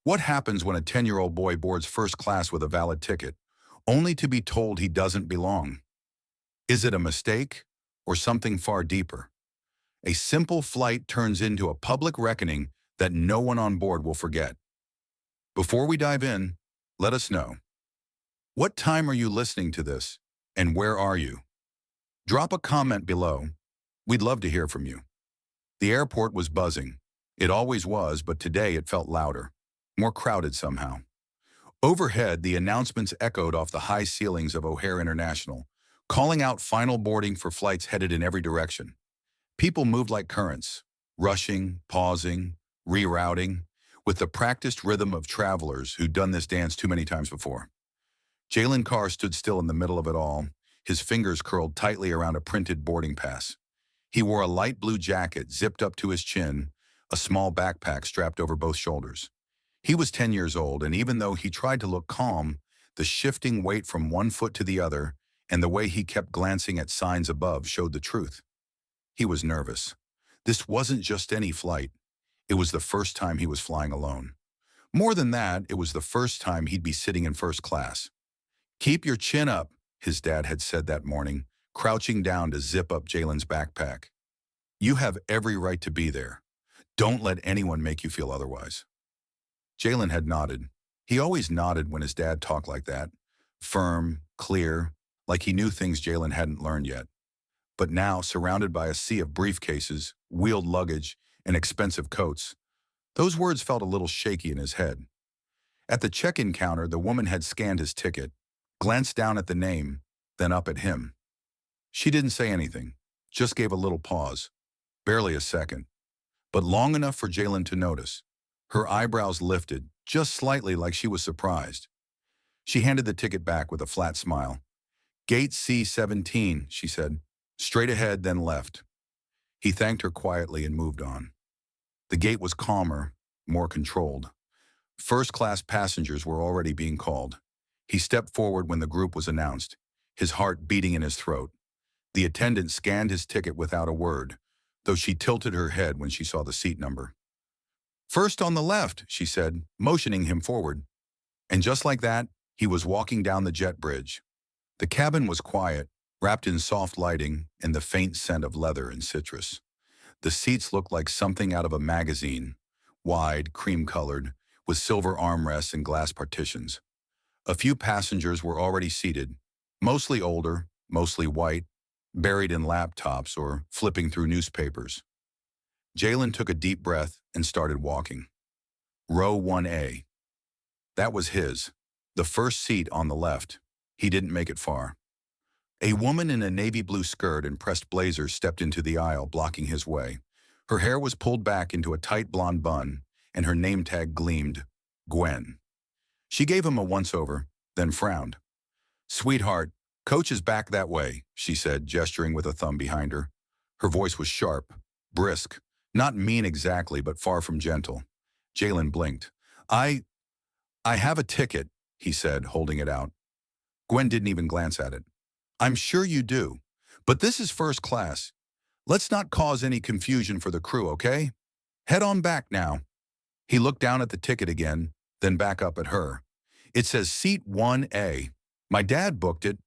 What happens when a 10-year-old boy boards first class with a valid ticket, only to be told he doesn't belong? Is it a mistake or something far deeper? A simple flight turns into a public reckoning that no one on board will forget. Before we dive in, let us know. What time are you listening to this, and where are you? Drop a comment below. We'd love to hear from you. The airport was buzzing. It always was, but today it felt louder, more crowded somehow. Overhead, the announcements echoed off the high ceilings of O'Hare International, calling out final boarding for flights headed in every direction. People moved like currents, rushing, pausing, rerouting, with the practiced rhythm of travelers who'd done this dance too many times before. Jalen Carr stood still in the middle of it all, his fingers curled tightly around a printed boarding pass. He wore a light blue jacket zipped up to his chin, a small backpack strapped over both shoulders. He was 10 years old, and even though he tried to look calm, the shifting weight from one foot to the other and the way he kept glancing at signs above showed the truth. He was nervous. This wasn't just any flight. It was the first time he was flying alone. More than that, it was the first time he'd be sitting in first class. "Keep your chin up," his dad had said that morning, crouching down to zip up Jalen's backpack. "You have every right to be there. Don't let anyone make you feel otherwise." Jalen had nodded. He always nodded when his dad talked like that, firm, clear, like he knew things Jalen hadn't learned yet. But now, surrounded by a sea of briefcases, wheeled luggage, and expensive coats, those words felt a little shaky in his head. At the check-in counter, the woman had scanned his ticket, glanced down at the name, then up at him. She didn't say anything, just gave a little pause, barely a second, but long enough for Jalen to notice. Her eyebrows lifted, just slightly, like she was surprised. She handed the ticket back with a flat smile. "Gate C-17, she said. "Straight ahead, then left." He thanked her quietly and moved on. The gate was calmer, more controlled. First-class passengers were already being called. He stepped forward when the group was announced, his heart beating in his throat. The attendant scanned his ticket without a word, though she tilted her head when she saw the seat number. "First on the left," she said, motioning him forward. And just like that, he was walking down the jet bridge. The cabin was quiet, wrapped in soft lighting and the faint scent of leather and citrus. The seats looked like something out of a magazine, wide, cream-colored, with silver armrests and glass partitions. A few passengers were already seated, mostly older, mostly white, buried in laptops or flipping through newspapers. Jalen took a deep breath and started walking. Row 1A. That was his, the first seat on the left. He didn't make it far. A woman in a navy blue skirt and pressed blazer stepped into the aisle, blocking his way. Her hair was pulled back into a tight blonde bun, and her name tag gleamed, Gwen. She gave him a once-over, then frowned. "Sweetheart, coach is back that way," she said, gesturing with a thumb behind her. Her voice was sharp, brisk, not mean exactly, but far from gentle. Jalen blinked. I have a ticket," he said, holding it out. Gwen didn't even glance at it. "I'm sure you do, but this is first class. Let's not cause any confusion for the crew, okay? Head on back now." He looked down at the ticket again, then back up at her. "It says seat 1A. My dad booked it."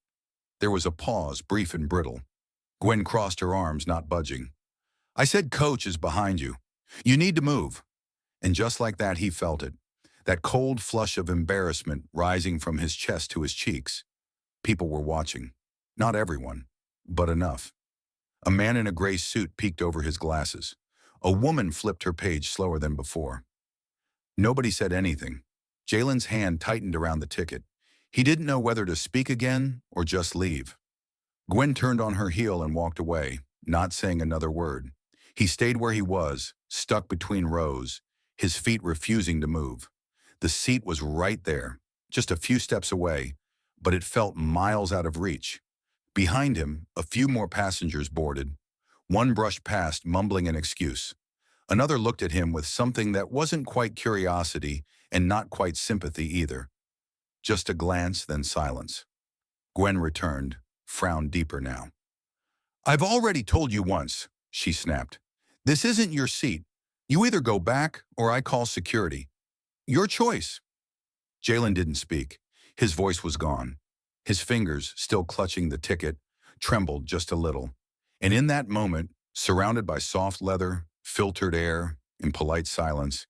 There was a pause, brief and brittle. Gwen crossed her arms, not budging. "I said coach is behind you. You need to move." And just like that, he felt it. That cold flush of embarrassment rising from his chest to his cheeks. People were watching. Not everyone, but enough. A man in a gray suit peeked over his glasses. A woman flipped her page slower than before. Nobody said anything. Jalen's hand tightened around the ticket. He didn't know whether to speak again or just leave. Gwen turned on her heel and walked away, not saying another word. He stayed where he was, stuck between rows, his feet refusing to move. The seat was right there, just a few steps away, but it felt miles out of reach. Behind him, a few more passengers boarded. One brushed past, mumbling an excuse. Another looked at him with something that wasn't quite curiosity and not quite sympathy either. Just a glance, then silence. Gwen returned, frowned deeper now. "I've already told you once," she snapped. "This isn't your seat. You either go back or I call security." Your choice. Jalen didn't speak. His voice was gone. His fingers, still clutching the ticket, trembled just a little. And in that moment, surrounded by soft leather, filtered air, and polite silence,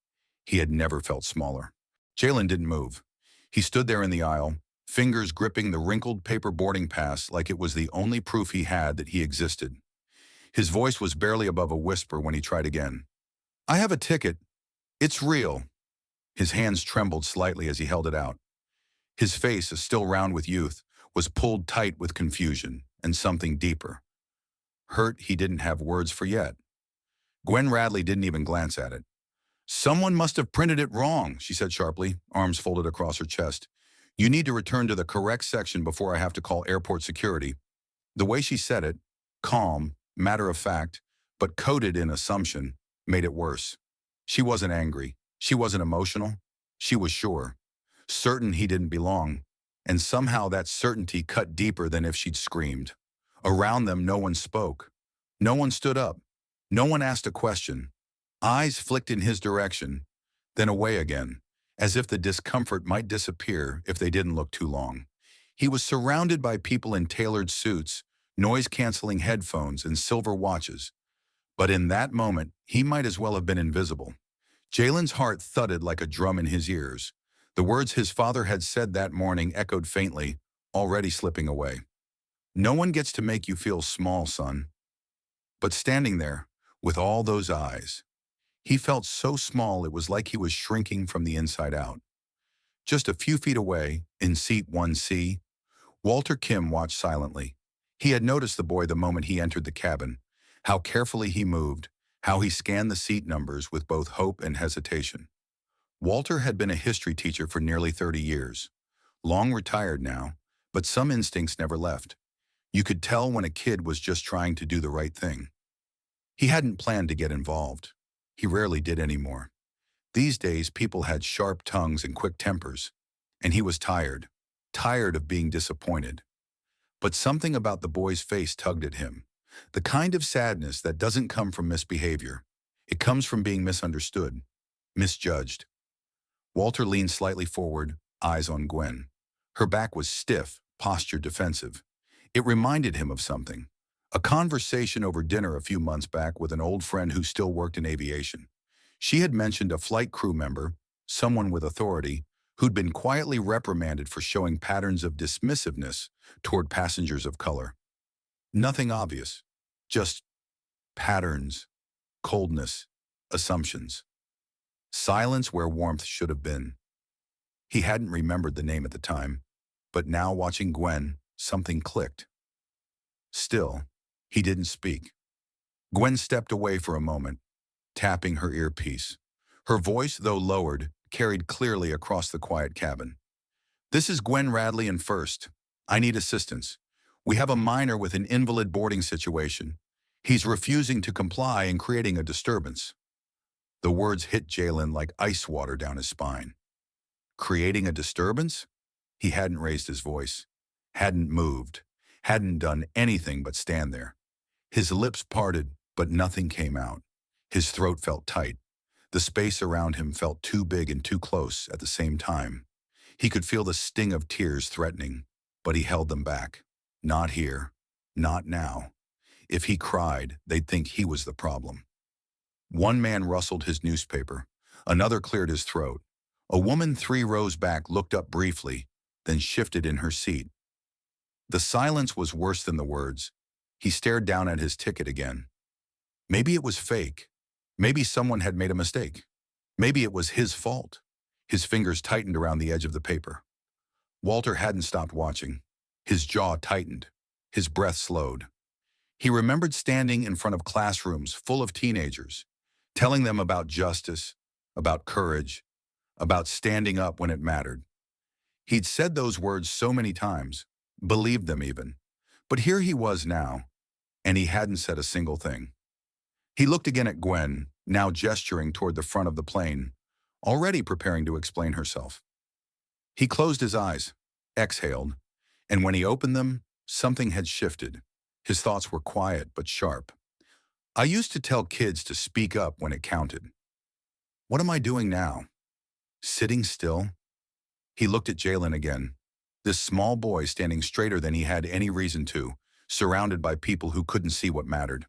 he had never felt smaller. Jalen didn't move. He stood there in the aisle, fingers gripping the wrinkled paper boarding pass like it was the only proof he had that he existed. His voice was barely above a whisper when he tried again. I have a ticket. It's real. His hands trembled slightly as he held it out. His face, still round with youth, was pulled tight with confusion and something deeper. Hurt he didn't have words for yet. Gwen Radley didn't even glance at it. Someone must have printed it wrong, she said sharply, arms folded across her chest. You need to return to the correct section before I have to call airport security. The way she said it, calm, matter of fact, but coded in assumption, made it worse. She wasn't angry. She wasn't emotional. She was sure. Certain he didn't belong. And somehow that certainty cut deeper than if she'd screamed. Around them, no one spoke. No one stood up. No one asked a question. Eyes flicked in his direction, then away again, as if the discomfort might disappear if they didn't look too long. He was surrounded by people in tailored suits, noise-canceling headphones, and silver watches. But in that moment, he might as well have been invisible. Jalen's heart thudded like a drum in his ears. The words his father had said that morning echoed faintly, already slipping away. No one gets to make you feel small, son. But standing there, with all those eyes, he felt so small it was like he was shrinking from the inside out. Just a few feet away, in seat 1C, Walter Kim watched silently. He had noticed the boy the moment he entered the cabin, how carefully he moved, how he scanned the seat numbers with both hope and hesitation. Walter had been a history teacher for nearly 30 years, long retired now, but some instincts never left. You could tell when a kid was just trying to do the right thing. He hadn't planned to get involved. He rarely did anymore. These days, people had sharp tongues and quick tempers, and he was tired of being disappointed. But something about the boy's face tugged at him, the kind of sadness that doesn't come from misbehavior. It comes from being misunderstood, misjudged. Walter leaned slightly forward, eyes on Gwen. Her back was stiff, posture defensive. It reminded him of something. A conversation over dinner a few months back with an old friend who still worked in aviation. She had mentioned a flight crew member, someone with authority, who'd been quietly reprimanded for showing patterns of dismissiveness toward passengers of color. Nothing obvious, just patterns, coldness, assumptions. Silence where warmth should have been. He hadn't remembered the name at the time, but now watching Gwen, something clicked. Still, he didn't speak. Gwen stepped away for a moment, tapping her earpiece. Her voice, though lowered, carried clearly across the quiet cabin. This is Gwen Radley in First. I need assistance. We have a minor with an invalid boarding situation. He's refusing to comply and creating a disturbance. The words hit Jalen like ice water down his spine. Creating a disturbance? He hadn't raised his voice, hadn't moved, hadn't done anything but stand there. His lips parted, but nothing came out. His throat felt tight. The space around him felt too big and too close at the same time. He could feel the sting of tears threatening, but he held them back. Not here. Not now. If he cried, they'd think he was the problem. One man rustled his newspaper. Another cleared his throat. A woman 3 rows back looked up briefly, then shifted in her seat. The silence was worse than the words. He stared down at his ticket again. Maybe it was fake. Maybe someone had made a mistake. Maybe it was his fault. His fingers tightened around the edge of the paper. Walter hadn't stopped watching. His jaw tightened. His breath slowed. He remembered standing in front of classrooms full of teenagers, telling them about justice, about courage, about standing up when it mattered. He'd said those words so many times, believed them even. But here he was now, and he hadn't said a single thing. He looked again at Gwen, now gesturing toward the front of the plane, already preparing to explain herself. He closed his eyes, exhaled, and when he opened them, something had shifted. His thoughts were quiet but sharp. I used to tell kids to speak up when it counted. What am I doing now? Sitting still? He looked at Jalen again. This small boy standing straighter than he had any reason to, surrounded by people who couldn't see what mattered.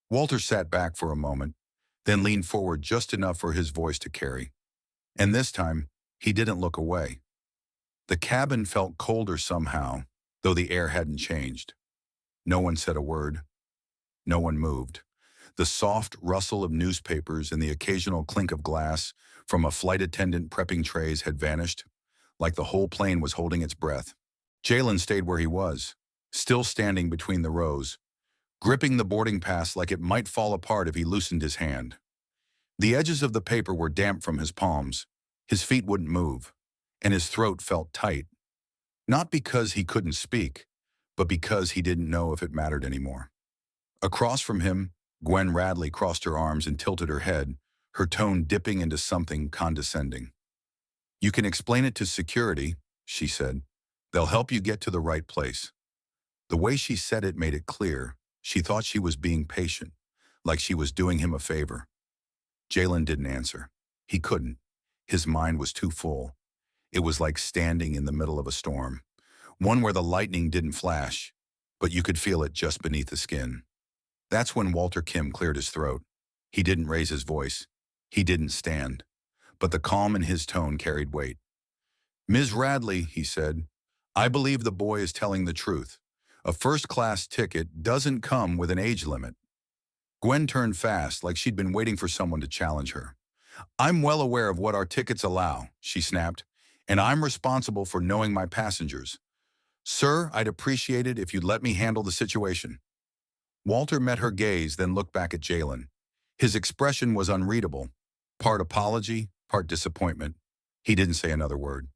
Walter sat back for a moment, then leaned forward just enough for his voice to carry. And this time, he didn't look away. The cabin felt colder somehow, though the air hadn't changed. No one said a word. No one moved. The soft rustle of newspapers and the occasional clink of glass from a flight attendant prepping trays had vanished, like the whole plane was holding its breath. Jalen stayed where he was, still standing between the rows, gripping the boarding pass like it might fall apart if he loosened his hand. The edges of the paper were damp from his palms, his feet wouldn't move, and his throat felt tight. Not because he couldn't speak, but because he didn't know if it mattered anymore. Across from him, Gwen Radley crossed her arms and tilted her head, her tone dipping into something condescending. "You can explain it to security," she said. "They'll help you get to the right place." The way she said it made it clear. She thought she was being patient, like she was doing him a favor. Jalen didn't answer. He couldn't. His mind was too full. It was like standing in the middle of a storm, one where the lightning didn't flash, but you could feel it just beneath the skin. That's when Walter Kim cleared his throat. He didn't raise his voice. He didn't stand. But the calm in his tone carried weight. "Ms. Radley," he said, "I believe the boy is telling the truth. A first-class ticket doesn't come with an age limit." Gwen turned fast, like she'd been waiting for someone to challenge her. "I'm well aware of what our tickets allow," she snapped, "and I'm responsible for knowing my passengers. Sir, I'd appreciate it if you'd let me handle the situation." Walter met her gaze, then looked back at Jalen. His expression was unreadable, part apology, part disappointment. He didn't say another word.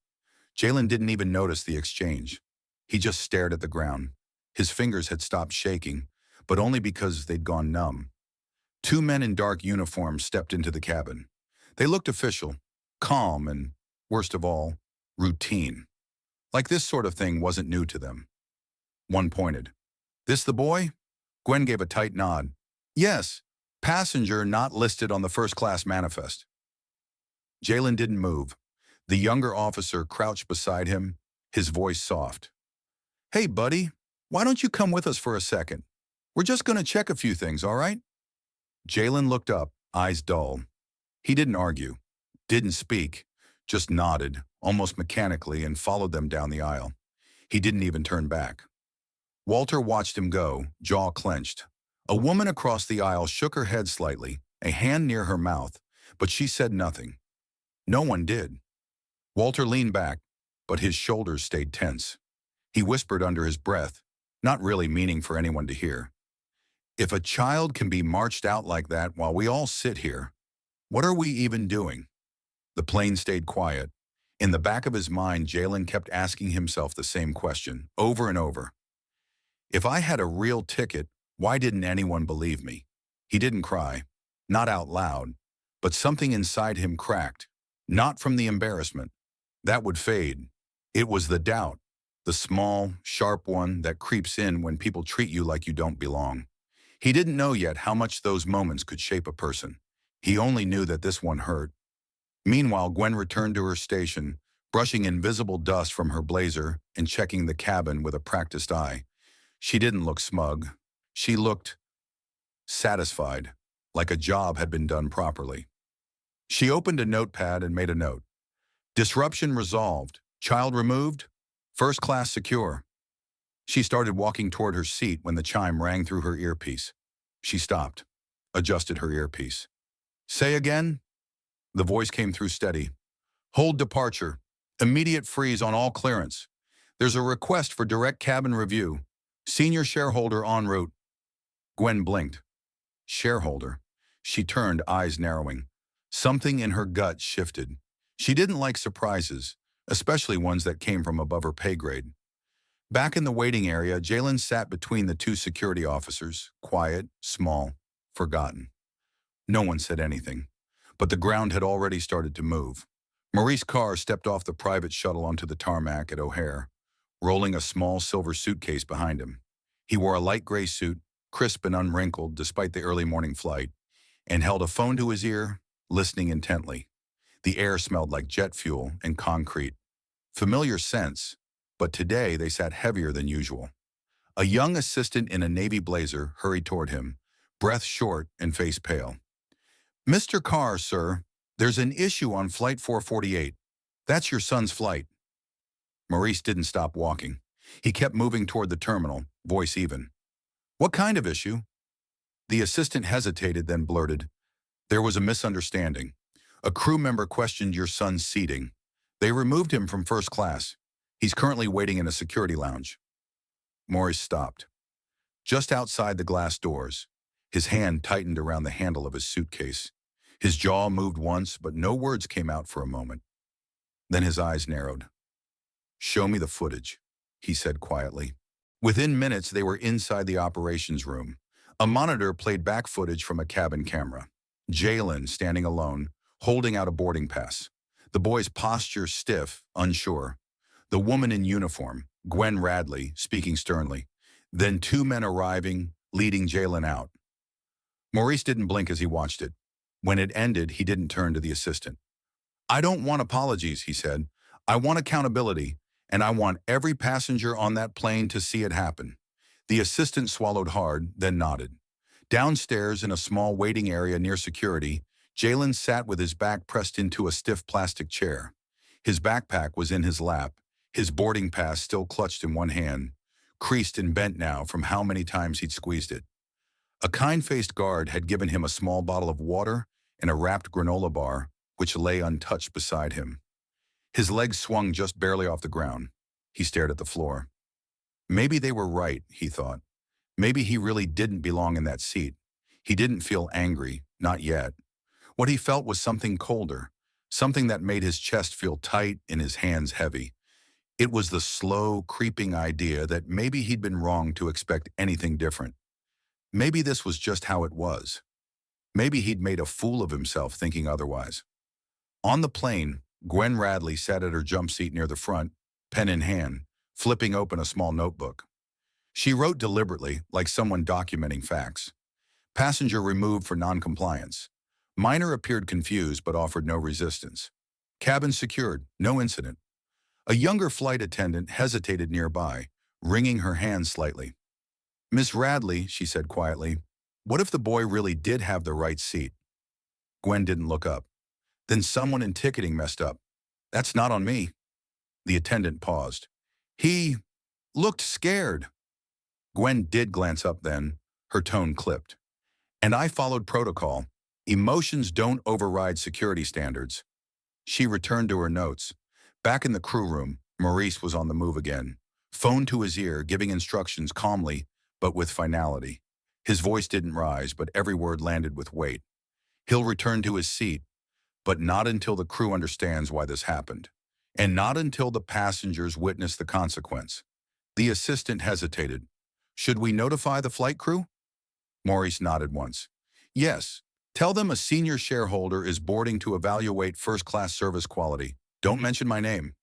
Jalen didn't even notice the exchange. He just stared at the ground. His fingers had stopped shaking, but only because they'd gone numb. Two men in dark uniforms stepped into the cabin. They looked official, calm, and, worst of all, routine. Like this sort of thing wasn't new to them. One pointed. "This the boy?" Gwen gave a tight nod. "Yes, passenger not listed on the first-class manifest." Jalen didn't move. The younger officer crouched beside him, his voice soft. "Hey, buddy, why don't you come with us for a second? We're just going to check a few things, all right?" Jalen looked up, eyes dull. He didn't argue, didn't speak, just nodded, almost mechanically, and followed them down the aisle. He didn't even turn back. Walter watched him go, jaw clenched. A woman across the aisle shook her head slightly, a hand near her mouth, but she said nothing. No one did. Walter leaned back, but his shoulders stayed tense. He whispered under his breath, not really meaning for anyone to hear. "If a child can be marched out like that while we all sit here, what are we even doing?" The plane stayed quiet. In the back of his mind, Jalen kept asking himself the same question, over and over. If I had a real ticket, why didn't anyone believe me? He didn't cry, not out loud, but something inside him cracked, not from the embarrassment. That would fade. It was the doubt, the small, sharp one that creeps in when people treat you like you don't belong. He didn't know yet how much those moments could shape a person. He only knew that this one hurt. Meanwhile, Gwen returned to her station, brushing invisible dust from her blazer and checking the cabin with a practiced eye. She didn't look smug. She looked satisfied, like a job had been done properly. She opened a notepad and made a note. Disruption resolved. Child removed. First class secure. She started walking toward her seat when the chime rang through her earpiece. She stopped, adjusted her earpiece. "Say again?" The voice came through steady. "Hold departure. Immediate freeze on all clearance. There's a request for direct cabin review. Senior shareholder en route." Gwen blinked. Shareholder? She turned, eyes narrowing. Something in her gut shifted. She didn't like surprises, especially ones that came from above her pay grade. Back in the waiting area, Jalen sat between the two security officers, quiet, small, forgotten. No one said anything, but the ground had already started to move. Maurice Carr stepped off the private shuttle onto the tarmac at O'Hare, rolling a small silver suitcase behind him. He wore a light gray suit, crisp and unwrinkled despite the early morning flight, and held a phone to his ear, listening intently. The air smelled like jet fuel and concrete. Familiar scents, but today they sat heavier than usual. A young assistant in a navy blazer hurried toward him, breath short and face pale. "Mr. Carr, sir, there's an issue on Flight 448. That's your son's flight." Maurice didn't stop walking. He kept moving toward the terminal, voice even. "What kind of issue?" The assistant hesitated, then blurted, "There was a misunderstanding. A crew member questioned your son's seating. They removed him from first class. He's currently waiting in a security lounge." Maurice stopped. Just outside the glass doors, his hand tightened around the handle of his suitcase. His jaw moved once, but no words came out for a moment. Then his eyes narrowed. "Show me the footage," he said quietly. Within minutes, they were inside the operations room. A monitor played back footage from a cabin camera. Jalen standing alone, holding out a boarding pass. The boy's posture stiff, unsure. The woman in uniform, Gwen Radley, speaking sternly. Then two men arriving, leading Jalen out. Maurice didn't blink as he watched it. When it ended, he didn't turn to the assistant. "I don't want apologies," he said. "I want accountability, and I want every passenger on that plane to see it happen." The assistant swallowed hard, then nodded. Downstairs in a small waiting area near security, Jalen sat with his back pressed into a stiff plastic chair. His backpack was in his lap, his boarding pass still clutched in one hand, creased and bent now from how many times he'd squeezed it. A kind-faced guard had given him a small bottle of water and a wrapped granola bar, which lay untouched beside him. His legs swung just barely off the ground. He stared at the floor. Maybe they were right, he thought. Maybe he really didn't belong in that seat. He didn't feel angry, not yet. What he felt was something colder, something that made his chest feel tight and his hands heavy. It was the slow, creeping idea that maybe he'd been wrong to expect anything different. Maybe this was just how it was. Maybe he'd made a fool of himself thinking otherwise. On the plane, Gwen Radley sat at her jump seat near the front, pen in hand, flipping open a small notebook. She wrote deliberately, like someone documenting facts. Passenger removed for noncompliance. Minor appeared confused but offered no resistance. Cabin secured, no incident. A younger flight attendant hesitated nearby, wringing her hands slightly. "Miss Radley," she said quietly, "what if the boy really did have the right seat?" Gwen didn't look up. "Then someone in ticketing messed up. That's not on me." The attendant paused. "He looked scared." Gwen did glance up then, her tone clipped. "And I followed protocol. Emotions don't override security standards." She returned to her notes. Back in the crew room, Maurice was on the move again, phone to his ear, giving instructions calmly, but with finality. His voice didn't rise, but every word landed with weight. He'll return to his seat, but not until the crew understands why this happened, and not until the passengers witness the consequence. The assistant hesitated. "Should we notify the flight crew?" Maurice nodded once. "Yes. Tell them a senior shareholder is boarding to evaluate first-class service quality. Don't mention my name."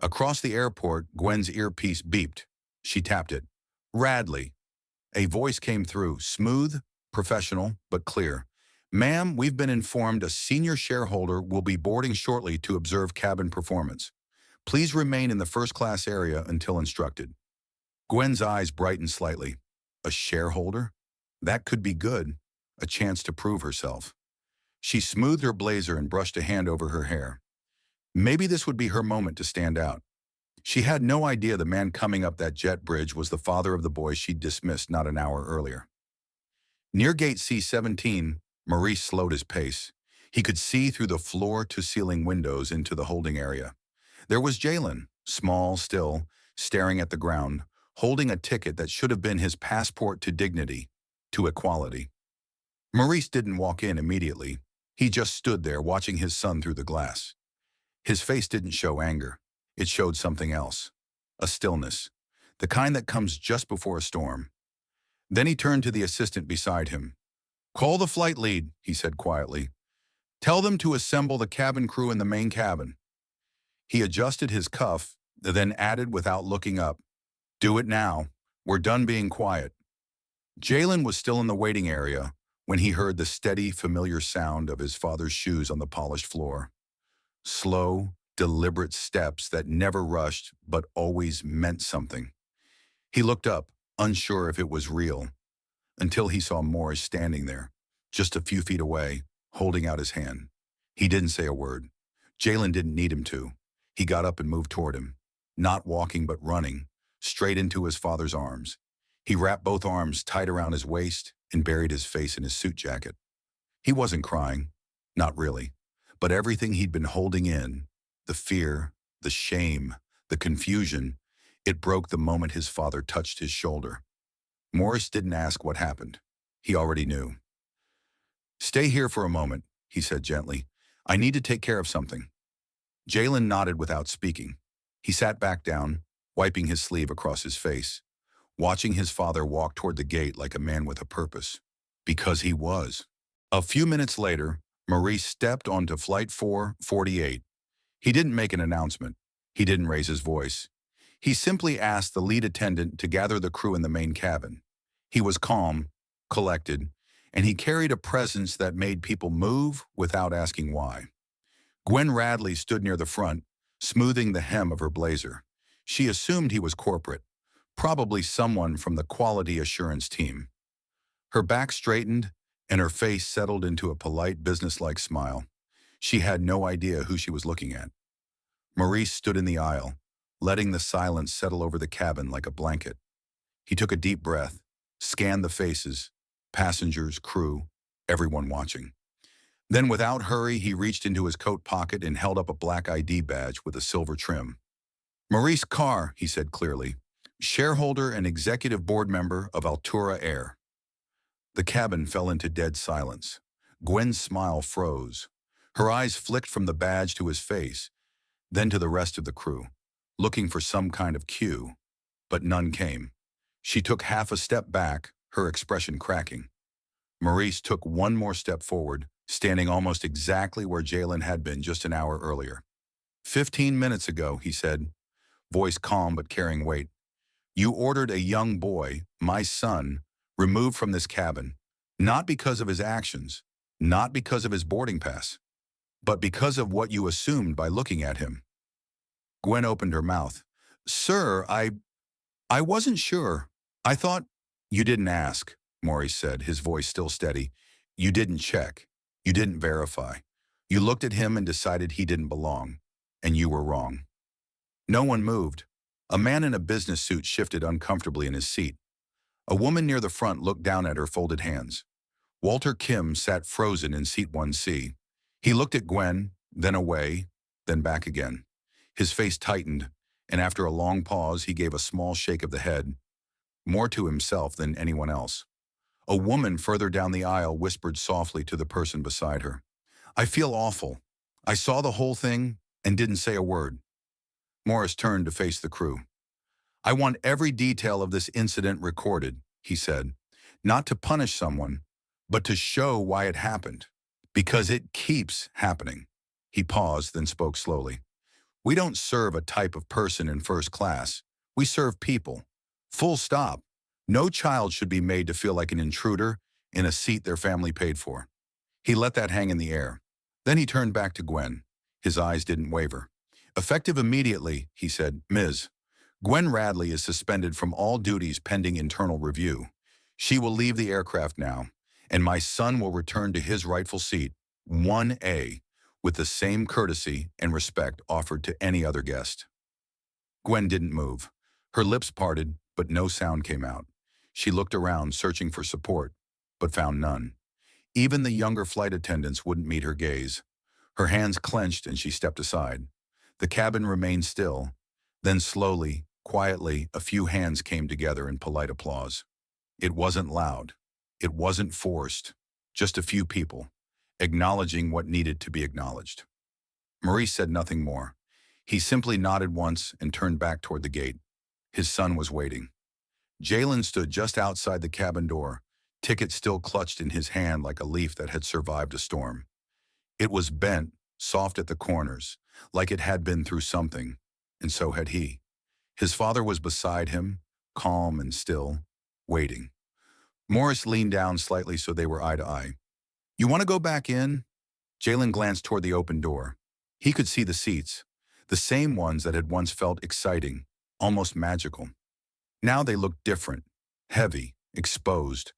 Across the airport, Gwen's earpiece beeped. She tapped it. "Radley." A voice came through, smooth, professional, but clear. "Ma'am, we've been informed a senior shareholder will be boarding shortly to observe cabin performance. Please remain in the first-class area until instructed." Gwen's eyes brightened slightly. A shareholder? That could be good. A chance to prove herself. She smoothed her blazer and brushed a hand over her hair. Maybe this would be her moment to stand out. She had no idea the man coming up that jet bridge was the father of the boy she'd dismissed not an hour earlier. Near gate C-17, Maurice slowed his pace. He could see through the floor-to-ceiling windows into the holding area. There was Jalen, small, still, staring at the ground, holding a ticket that should have been his passport to dignity, to equality. Maurice didn't walk in immediately. He just stood there watching his son through the glass. His face didn't show anger. It showed something else. A stillness. The kind that comes just before a storm. Then he turned to the assistant beside him. "Call the flight lead," he said quietly. "Tell them to assemble the cabin crew in the main cabin." He adjusted his cuff, then added without looking up, "Do it now. We're done being quiet." Jalen was still in the waiting area when he heard the steady, familiar sound of his father's shoes on the polished floor. Slow, deliberate steps that never rushed but always meant something. He looked up, unsure if it was real, until he saw Morris standing there, just a few feet away, holding out his hand. He didn't say a word. Jalen didn't need him to. He got up and moved toward him, not walking but running, straight into his father's arms. He wrapped both arms tight around his waist and buried his face in his suit jacket. He wasn't crying, not really, but everything he'd been holding in, the fear, the shame, the confusion, it broke the moment his father touched his shoulder. Morris didn't ask what happened. He already knew. "Stay here for a moment," he said gently. "I need to take care of something." Jalen nodded without speaking. He sat back down, wiping his sleeve across his face, watching his father walk toward the gate like a man with a purpose. Because he was. A few minutes later, Maurice stepped onto Flight 448. He didn't make an announcement. He didn't raise his voice. He simply asked the lead attendant to gather the crew in the main cabin. He was calm, collected, and he carried a presence that made people move without asking why. Gwen Radley stood near the front, smoothing the hem of her blazer. She assumed he was corporate, probably someone from the quality assurance team. Her back straightened, and her face settled into a polite, businesslike smile. She had no idea who she was looking at. Maurice stood in the aisle, letting the silence settle over the cabin like a blanket. He took a deep breath, scanned the faces, passengers, crew, everyone watching. Then without hurry, he reached into his coat pocket and held up a black ID badge with a silver trim. "Maurice Carr," he said clearly, "shareholder and executive board member of Altura Air." The cabin fell into dead silence. Gwen's smile froze. Her eyes flicked from the badge to his face, then to the rest of the crew, looking for some kind of cue, but none came. She took half a step back, her expression cracking. Maurice took one more step forward, standing almost exactly where Jalen had been just an hour earlier. 15 minutes ago," he said, voice calm but carrying weight, "you ordered a young boy, my son, removed from this cabin, not because of his actions, not because of his boarding pass, but because of what you assumed by looking at him." Gwen opened her mouth. "Sir, I wasn't sure. I thought—" "You didn't ask," Maurice said, his voice still steady. "You didn't check. You didn't verify. You looked at him and decided he didn't belong. And you were wrong." No one moved. A man in a business suit shifted uncomfortably in his seat. A woman near the front looked down at her folded hands. Walter Kim sat frozen in seat 1C. He looked at Gwen, then away, then back again. His face tightened, and after a long pause, he gave a small shake of the head, more to himself than anyone else. A woman further down the aisle whispered softly to the person beside her, "I feel awful. I saw the whole thing and didn't say a word." Morris turned to face the crew. "I want every detail of this incident recorded," he said, "not to punish someone, but to show why it happened. Because it keeps happening." He paused, then spoke slowly. "We don't serve a type of person in first class. We serve people. Full stop. No child should be made to feel like an intruder in a seat their family paid for." He let that hang in the air. Then he turned back to Gwen. His eyes didn't waver. "Effective immediately," he said, "Ms. Gwen Radley is suspended from all duties pending internal review. She will leave the aircraft now, and my son will return to his rightful seat, 1A, with the same courtesy and respect offered to any other guest." Gwen didn't move. Her lips parted, but no sound came out. She looked around, searching for support, but found none. Even the younger flight attendants wouldn't meet her gaze. Her hands clenched and she stepped aside. The cabin remained still. Then slowly, quietly, a few hands came together in polite applause. It wasn't loud. It wasn't forced. Just a few people, acknowledging what needed to be acknowledged. Maurice said nothing more. He simply nodded once and turned back toward the gate. His son was waiting. Jalen stood just outside the cabin door, ticket still clutched in his hand like a leaf that had survived a storm. It was bent, soft at the corners, like it had been through something, and so had he. His father was beside him, calm and still, waiting. Morris leaned down slightly so they were eye to eye. "You want to go back in?" Jalen glanced toward the open door. He could see the seats, the same ones that had once felt exciting, almost magical. Now they looked different, heavy, exposed,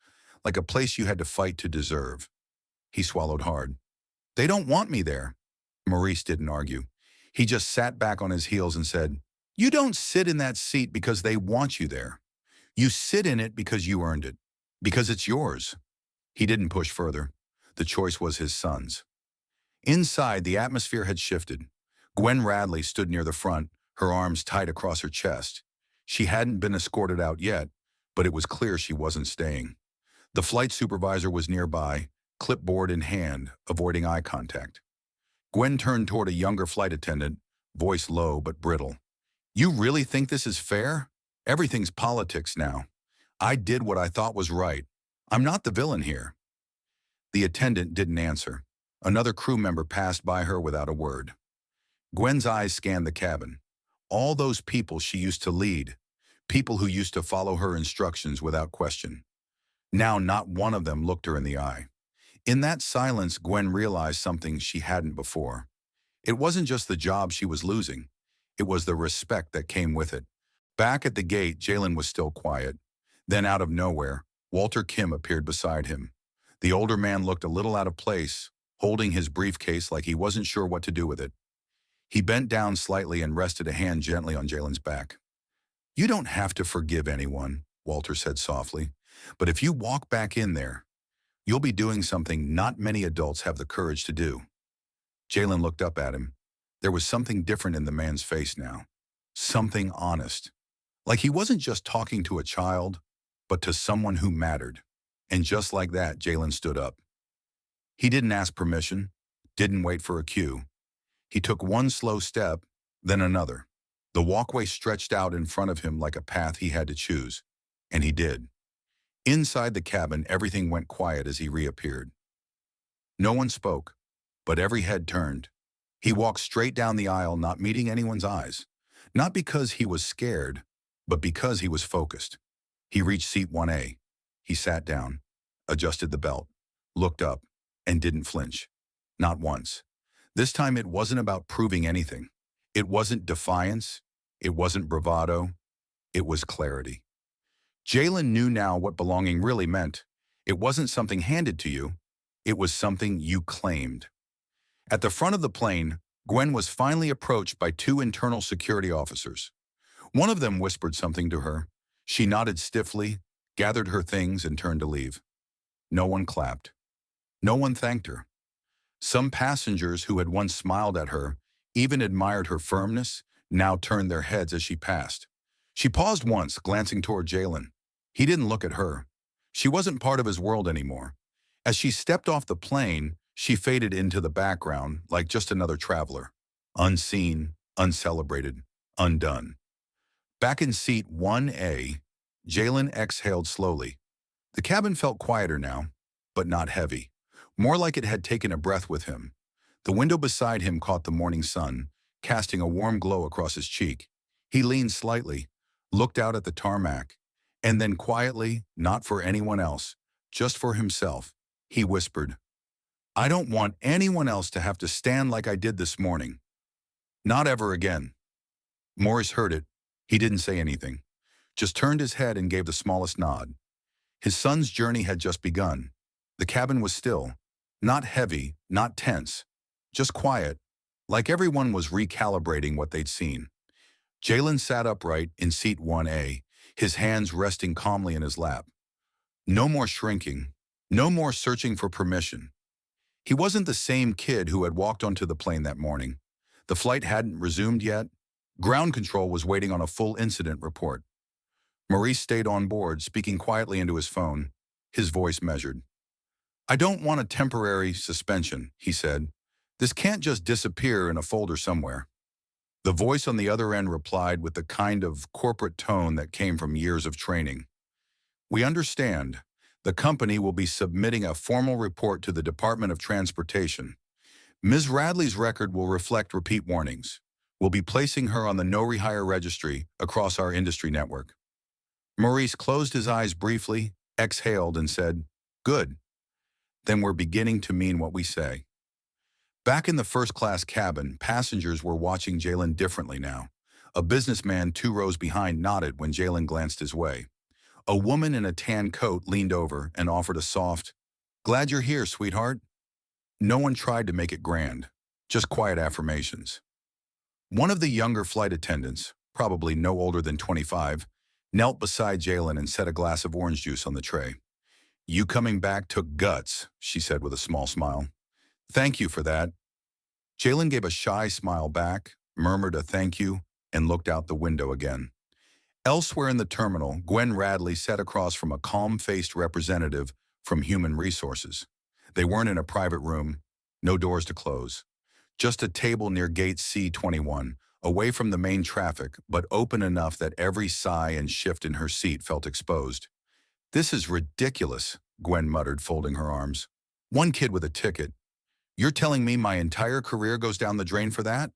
like a place you had to fight to deserve. He swallowed hard. They don't want me there. Maurice didn't argue. He just sat back on his heels and said, "You don't sit in that seat because they want you there. You sit in it because you earned it, because it's yours." He didn't push further. The choice was his son's. Inside, the atmosphere had shifted. Gwen Radley stood near the front, her arms tight across her chest. She hadn't been escorted out yet, but it was clear she wasn't staying. The flight supervisor was nearby, clipboard in hand, avoiding eye contact. Gwen turned toward a younger flight attendant, voice low but brittle. "You really think this is fair? Everything's politics now. I did what I thought was right. I'm not the villain here." The attendant didn't answer. Another crew member passed by her without a word. Gwen's eyes scanned the cabin. All those people she used to lead, people who used to follow her instructions without question. Now not one of them looked her in the eye. In that silence, Gwen realized something she hadn't before. It wasn't just the job she was losing. It was the respect that came with it. Back at the gate, Jalen was still quiet. Then out of nowhere, Walter Kim appeared beside him. The older man looked a little out of place, holding his briefcase like he wasn't sure what to do with it. He bent down slightly and rested a hand gently on Jalen's back. "You don't have to forgive anyone," Walter said softly. "But if you walk back in there, you'll be doing something not many adults have the courage to do." Jalen looked up at him. There was something different in the man's face now. Something honest. Like he wasn't just talking to a child, but to someone who mattered. And just like that, Jalen stood up. He didn't ask permission, didn't wait for a cue. He took one slow step, then another. The walkway stretched out in front of him like a path he had to choose. And he did. Inside the cabin, everything went quiet as he reappeared. No one spoke, but every head turned. He walked straight down the aisle, not meeting anyone's eyes. Not because he was scared, but because he was focused. He reached seat 1A. He sat down, adjusted the belt, looked up, and didn't flinch. Not once. This time it wasn't about proving anything. It wasn't defiance. It wasn't bravado. It was clarity. Jalen knew now what belonging really meant. It wasn't something handed to you. It was something you claimed. At the front of the plane, Gwen was finally approached by two internal security officers. One of them whispered something to her. She nodded stiffly, gathered her things, and turned to leave. No one clapped. No one thanked her. Some passengers who had once smiled at her, even admired her firmness, now turned their heads as she passed. She paused once, glancing toward Jalen. He didn't look at her. She wasn't part of his world anymore. As she stepped off the plane, she faded into the background like just another traveler. Unseen, uncelebrated, undone. Back in seat 1A, Jalen exhaled slowly. The cabin felt quieter now, but not heavy. More like it had taken a breath with him. The window beside him caught the morning sun, casting a warm glow across his cheek. He leaned slightly, looked out at the tarmac, and then quietly, not for anyone else, just for himself, he whispered, "I don't want anyone else to have to stand like I did this morning. Not ever again." Morris heard it. He didn't say anything, just turned his head and gave the smallest nod. His son's journey had just begun. The cabin was still, not heavy, not tense, just quiet, like everyone was recalibrating what they'd seen. Jalen sat upright in seat 1A, his hands resting calmly in his lap. No more shrinking, no more searching for permission. He wasn't the same kid who had walked onto the plane that morning. The flight hadn't resumed yet. Ground control was waiting on a full incident report. Maurice stayed on board, speaking quietly into his phone, his voice measured. "I don't want a temporary suspension," he said. "This can't just disappear in a folder somewhere." The voice on the other end replied with the kind of corporate tone that came from years of training. "We understand. The company will be submitting a formal report to the Department of Transportation. Ms. Radley's record will reflect repeat warnings. We'll be placing her on the no rehire registry across our industry network." Maurice closed his eyes briefly, exhaled, and said, "Good. Then we're beginning to mean what we say." Back in the first-class cabin, passengers were watching Jalen differently now. A businessman 2 rows behind nodded when Jalen glanced his way. A woman in a tan coat leaned over and offered a soft, "Glad you're here, sweetheart." No one tried to make it grand, just quiet affirmations. One of the younger flight attendants, probably no older than 25, knelt beside Jalen and set a glass of orange juice on the tray. "You coming back took guts," she said with a small smile. "Thank you for that." Jalen gave a shy smile back, murmured a thank you, and looked out the window again. Elsewhere in the terminal, Gwen Radley sat across from a calm-faced representative from Human Resources. They weren't in a private room, no doors to close. Just a table near gate C21, away from the main traffic, but open enough that every sigh and shift in her seat felt exposed. "This is ridiculous," Gwen muttered, folding her arms. "One kid with a ticket. You're telling me my entire career goes down the drain for that?"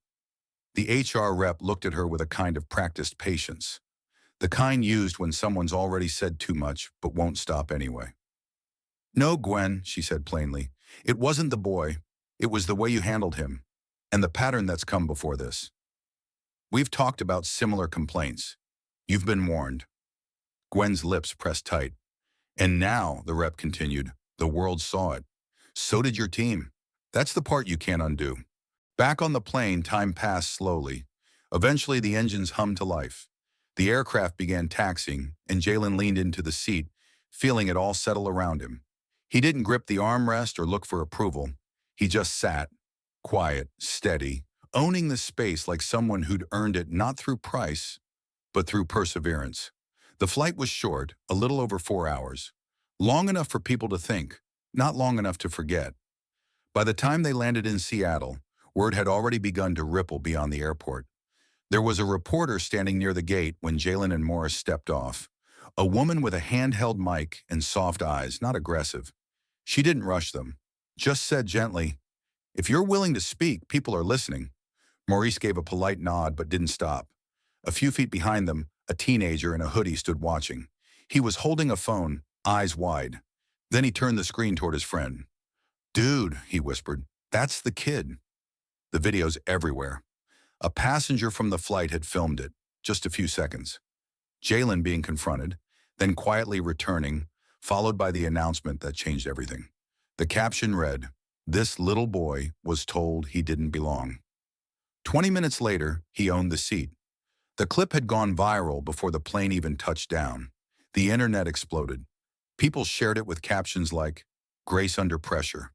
The HR rep looked at her with a kind of practiced patience, the kind used when someone's already said too much but won't stop anyway. "No, Gwen," she said plainly. "It wasn't the boy. It was the way you handled him, and the pattern that's come before this. We've talked about similar complaints. You've been warned." Gwen's lips pressed tight. "And now," the rep continued, "the world saw it. So did your team. That's the part you can't undo." Back on the plane, time passed slowly. Eventually, the engines hummed to life. The aircraft began taxiing, and Jalen leaned into the seat, feeling it all settle around him. He didn't grip the armrest or look for approval. He just sat, quiet, steady, owning the space like someone who'd earned it not through price, but through perseverance. The flight was short, a little over 4 hours. Long enough for people to think, not long enough to forget. By the time they landed in Seattle, word had already begun to ripple beyond the airport. There was a reporter standing near the gate when Jalen and Morris stepped off. A woman with a handheld mic and soft eyes, not aggressive. She didn't rush them, just said gently, "If you're willing to speak, people are listening." Maurice gave a polite nod but didn't stop. A few feet behind them, a teenager in a hoodie stood watching. He was holding a phone, eyes wide. Then he turned the screen toward his friend. "Dude," he whispered, "that's the kid." The video's everywhere. A passenger from the flight had filmed it, just a few seconds. Jalen being confronted, then quietly returning, followed by the announcement that changed everything. The caption read, "This little boy was told he didn't belong." 20 minutes later, he owned the seat. The clip had gone viral before the plane even touched down. The internet exploded. People shared it with captions like, "Grace under pressure."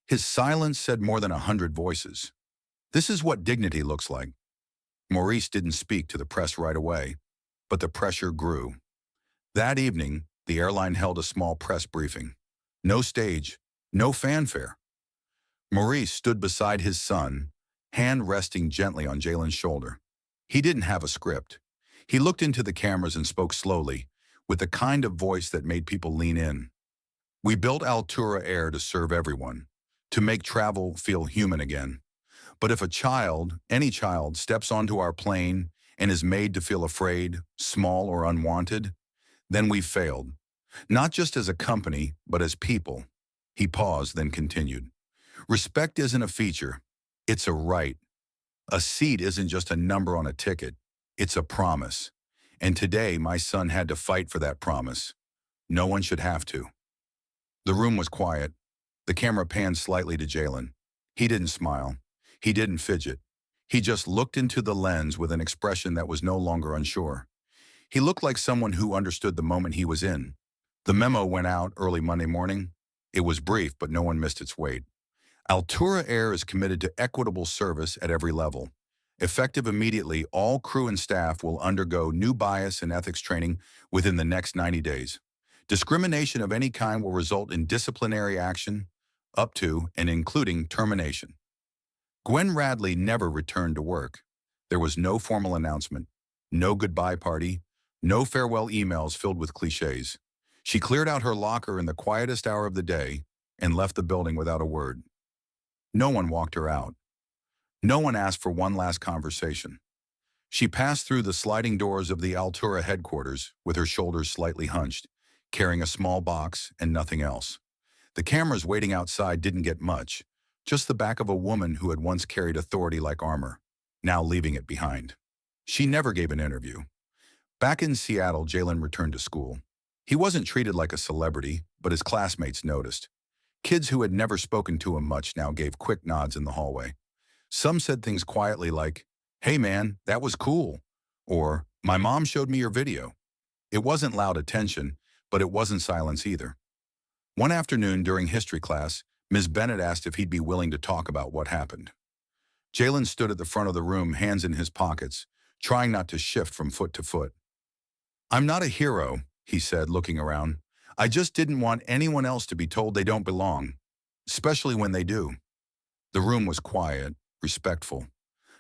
His silence said more than 100 voices. This is what dignity looks like. Maurice didn't speak to the press right away, but the pressure grew. That evening, the airline held a small press briefing. No stage, no fanfare. Maurice stood beside his son, hand resting gently on Jalen's shoulder. He didn't have a script. He looked into the cameras and spoke slowly, with the kind of voice that made people lean in. "We built Altura Air to serve everyone, to make travel feel human again. But if a child, any child, steps onto our plane and is made to feel afraid, small, or unwanted, then we've failed. Not just as a company, but as people." He paused, then continued. "Respect isn't a feature. It's a right. A seat isn't just a number on a ticket. It's a promise. And today, my son had to fight for that promise. No one should have to." The room was quiet. The camera panned slightly to Jalen. He didn't smile. He didn't fidget. He just looked into the lens with an expression that was no longer unsure. He looked like someone who understood the moment he was in. The memo went out early Monday morning. It was brief, but no one missed its weight. Altura Air is committed to equitable service at every level. Effective immediately, all crew and staff will undergo new bias and ethics training within the next 90 days. Discrimination of any kind will result in disciplinary action, up to and including termination. Gwen Radley never returned to work. There was no formal announcement, no goodbye party, no farewell emails filled with cliches. She cleared out her locker in the quietest hour of the day and left the building without a word. No one walked her out. No one asked for one last conversation. She passed through the sliding doors of the Altura headquarters with her shoulders slightly hunched, carrying a small box and nothing else. The cameras waiting outside didn't get much, just the back of a woman who had once carried authority like armor, now leaving it behind. She never gave an interview. Back in Seattle, Jalen returned to school. He wasn't treated like a celebrity, but his classmates noticed. Kids who had never spoken to him much now gave quick nods in the hallway. Some said things quietly like, "Hey man, that was cool," or "My mom showed me your video." It wasn't loud attention, but it wasn't silence either. One afternoon during history class, Ms. Bennett asked if he'd be willing to talk about what happened. Jalen stood at the front of the room, hands in his pockets, trying not to shift from foot to foot. "I'm not a hero," he said, looking around. "I just didn't want anyone else to be told they don't belong, especially when they do." The room was quiet, respectful.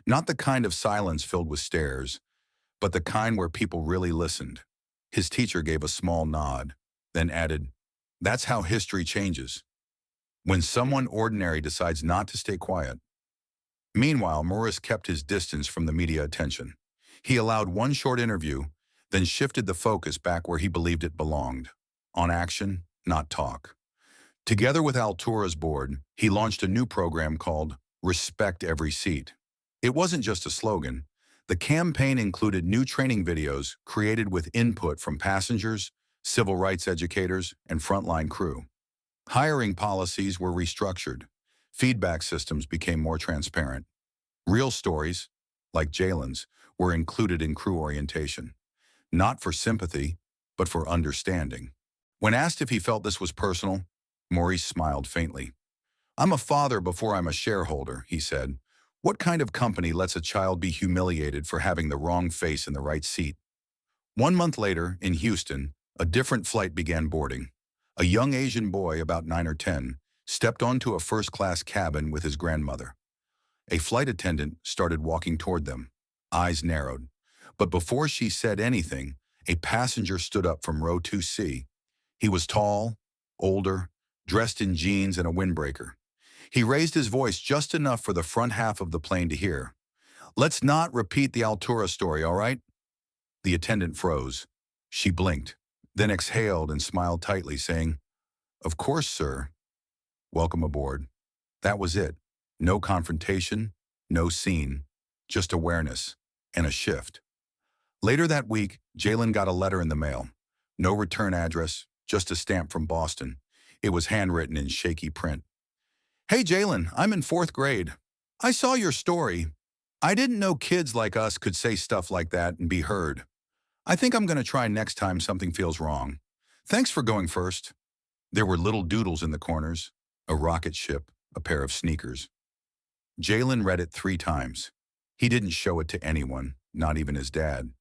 Not the kind of silence filled with stares, but the kind where people really listened. His teacher gave a small nod, then added, "That's how history changes, when someone ordinary decides not to stay quiet." Meanwhile, Morris kept his distance from the media attention. He allowed one short interview, then shifted the focus back where he believed it belonged, on action, not talk. Together with Altura's board, he launched a new program called Respect Every Seat. It wasn't just a slogan. The campaign included new training videos created with input from passengers, civil rights educators, and frontline crew. Hiring policies were restructured. Feedback systems became more transparent. Real stories, like Jalen's, were included in crew orientation. Not for sympathy, but for understanding. When asked if he felt this was personal, Maurice smiled faintly. "I'm a father before I'm a shareholder," he said. "What kind of company lets a child be humiliated for having the wrong face in the right seat?" 1 month later, in Houston, a different flight began boarding. A young Asian boy, about 9 or 10, stepped onto a first-class cabin with his grandmother. A flight attendant started walking toward them, eyes narrowed. But before she said anything, a passenger stood up from row 2C. He was tall, older, dressed in jeans and a windbreaker. He raised his voice just enough for the front half of the plane to hear. "Let's not repeat the Altura story, all right?" The attendant froze. She blinked, then exhaled and smiled tightly, saying, "Of course, sir. Welcome aboard." That was it. No confrontation, no scene, just awareness and a shift. Later that week, Jalen got a letter in the mail. No return address, just a stamp from Boston. It was handwritten in shaky print. "Hey Jalen, I'm in 4th grade. I saw your story. I didn't know kids like us could say stuff like that and be heard. I think I'm going to try next time something feels wrong. Thanks for going first." There were little doodles in the corners, a rocket ship, a pair of sneakers. Jalen read it 3 times. He didn't show it to anyone, not even his dad.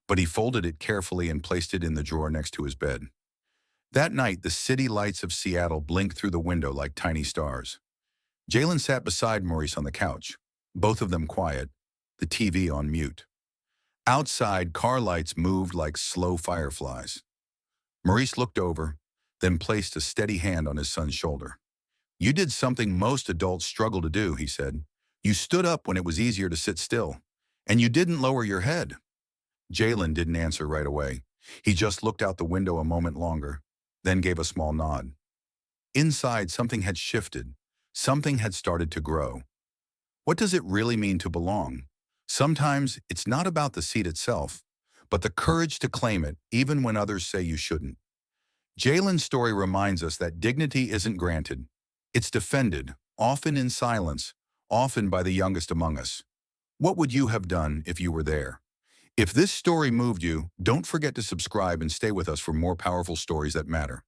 But he folded it carefully and placed it in the drawer next to his bed. That night, the city lights of Seattle blinked through the window like tiny stars. Jalen sat beside Maurice on the couch, both of them quiet, the TV on mute. Outside, car lights moved like slow fireflies. Maurice looked over, then placed a steady hand on his son's shoulder. "You did something most adults struggle to do," he said. "You stood up when it was easier to sit still, and you didn't lower your head." Jalen didn't answer right away. He just looked out the window a moment longer, then gave a small nod. Inside, something had shifted. Something had started to grow. What does it really mean to belong? Sometimes it's not about the seat itself, but the courage to claim it, even when others say you shouldn't. Jalen's story reminds us that dignity isn't granted. It's defended, often in silence, often by the youngest among us. What would you have done if you were there? If this story moved you, don't forget to subscribe and stay with us for more powerful stories that matter.